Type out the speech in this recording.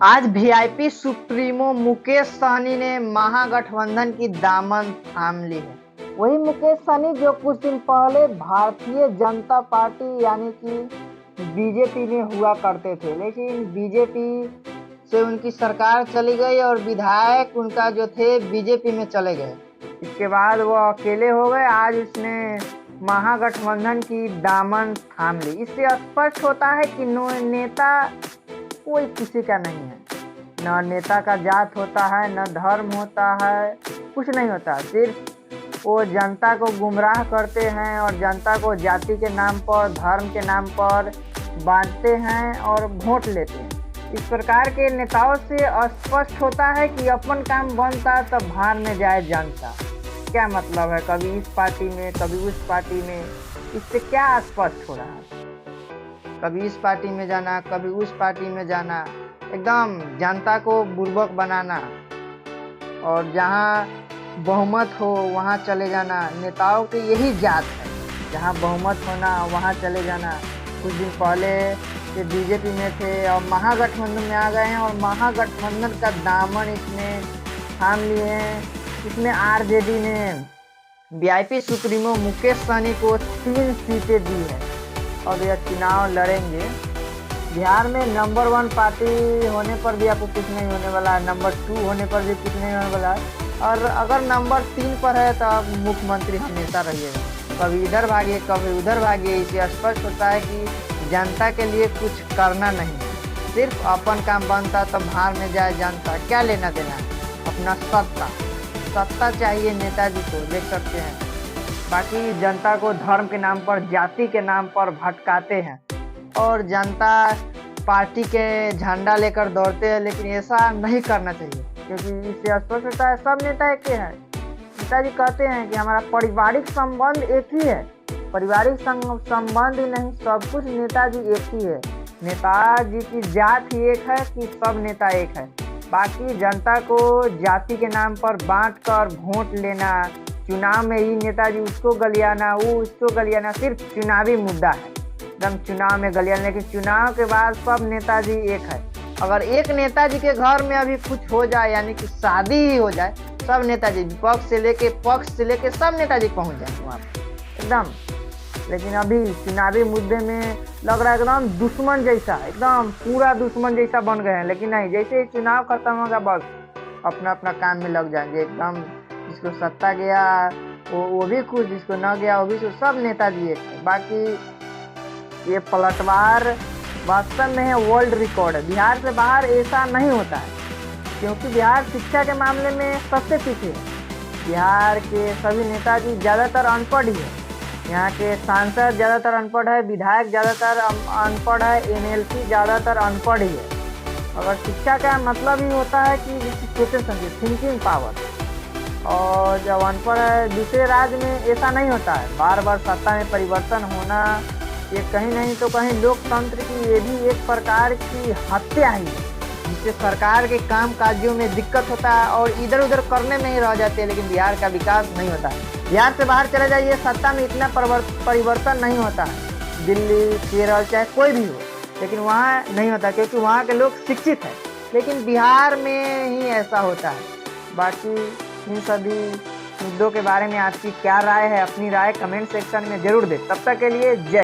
आज VIP supremo Mukesh Sahni ने महागठबंधन की दामन थाम ली है। वही मुकेश सहनी जो कुछ दिन पहले भारतीय जनता पार्टी यानी कि बीजेपी में हुआ करते थे, लेकिन बीजेपी से उनकी सरकार चली गई और विधायक उनका जो थे बीजेपी में चले गए। इसके बाद वो अकेले हो गए। आज उसने महागठबंधन की दामन थाम ली। इससे स्पष्ट होता है कि नेता कोई किसी का नहीं है। न नेता का जात होता है, न धर्म होता है, कुछ नहीं होता। सिर्फ वो जनता को गुमराह करते हैं और जनता को जाति के नाम पर, धर्म के नाम पर बांटते हैं और वोट लेते हैं। इस प्रकार के नेताओं से स्पष्ट होता है कि अपन काम बनता तब भार में जाए जनता। क्या मतलब है, कभी इस पार्टी में कभी उस पार्टी में। इससे क्या स्पष्ट हो रहा है, कभी इस पार्टी में जाना कभी उस पार्टी में जाना, एकदम जनता को बुर्बक बनाना और जहां बहुमत हो वहां चले जाना। नेताओं की यही जात है, जहां बहुमत होना वहां चले जाना। कुछ दिन पहले ये बीजेपी में थे और महागठबंधन में आ गए हैं और महागठबंधन का दामन इसने थाम लिए हैं। इसमें आरजेडी ने वीआईपी सुप्रीमो मुकेश सहनी को 3 सीटें दी है और यह चुनाव लड़ेंगे। बिहार में नंबर 1 पार्टी होने पर भी आपको कुछ नहीं होने वाला है, नंबर 2 होने पर भी कुछ नहीं होने वाला है, और अगर नंबर 3 पर है तो आप मुख्यमंत्री हमेशा रहिएगा। कभी इधर भागिए कभी उधर भागिए। इससे स्पष्ट होता है कि जनता के लिए कुछ करना नहीं, सिर्फ अपन काम बनता तो भार में जाए जनता। क्या लेना देना, अपना सत्ता चाहिए नेताजी को, देख सकते हैं। बाकी जनता को धर्म के नाम पर, जाति के नाम पर भटकाते हैं और जनता पार्टी के झंडा लेकर दौड़ते हैं, लेकिन ऐसा नहीं करना चाहिए क्योंकि इससे स्पष्ट होता है सब नेता एक ही है। नेताजी कहते हैं कि हमारा पारिवारिक संबंध एक ही है, पारिवारिक संबंध ही नहीं, सब कुछ नेताजी एक ही है। नेताजी की जात ही एक है कि सब नेता एक है। बाकी जनता को जाति के नाम पर बांट कर वोट लेना, चुनाव में ही नेताजी उसको गलियाना वो उसको गलियाना, सिर्फ चुनावी मुद्दा है, एकदम चुनाव में गलियाना। लेकिन चुनाव के बाद सब नेताजी एक है। अगर एक नेताजी के घर में अभी कुछ हो जाए, यानी कि शादी ही हो जाए, सब नेताजी विपक्ष से लेके सब नेताजी पहुंच जाए वहाँ एकदम। लेकिन अभी चुनावी मुद्दे में लग रहा है एकदम दुश्मन जैसा, एकदम पूरा दुश्मन जैसा बन गए हैं। लेकिन नहीं, जैसे ही चुनाव खत्म होगा बस अपना अपना काम में लग जाएंगे एकदम। जिसको सत्ता गया वो भी खुश, जिसको न गया वो भी खुश, सब नेताजी एक है। बाकी ये पलटवार वास्तव में है वर्ल्ड रिकॉर्ड है। बिहार से बाहर ऐसा नहीं होता है क्योंकि बिहार शिक्षा के मामले में सबसे पीछे है। बिहार के सभी नेताजी ज़्यादातर अनपढ़ ही है। यहाँ के सांसद ज़्यादातर अनपढ़ है, विधायक ज़्यादातर अनपढ़ है, एमएलसी ज़्यादातर अनपढ़ ही है। अगर शिक्षा का मतलब ही होता है कि सोचने समझे, थिंकिंग पावर, और जब अनपढ़ है दूसरे राज्य में ऐसा नहीं होता है। बार बार सत्ता में परिवर्तन होना ये कहीं नहीं तो कहीं लोकतंत्र की ये भी एक प्रकार की हत्या ही है, जिससे सरकार के काम काजों में दिक्कत होता है और इधर उधर करने में ही रह जाते हैं, लेकिन बिहार का विकास नहीं होता है। बिहार से बाहर चले जाइए, सत्ता में इतना परिवर्तन नहीं होता है, दिल्ली केरल चाहे कोई भी हो, लेकिन वहाँ नहीं होता क्योंकि वहाँ के लोग शिक्षित हैं। लेकिन बिहार में ही ऐसा होता है। बाकी इन सभी मुद्दों के बारे में आपकी क्या राय है, अपनी राय कमेंट सेक्शन में जरूर दें। तब तक के लिए जय।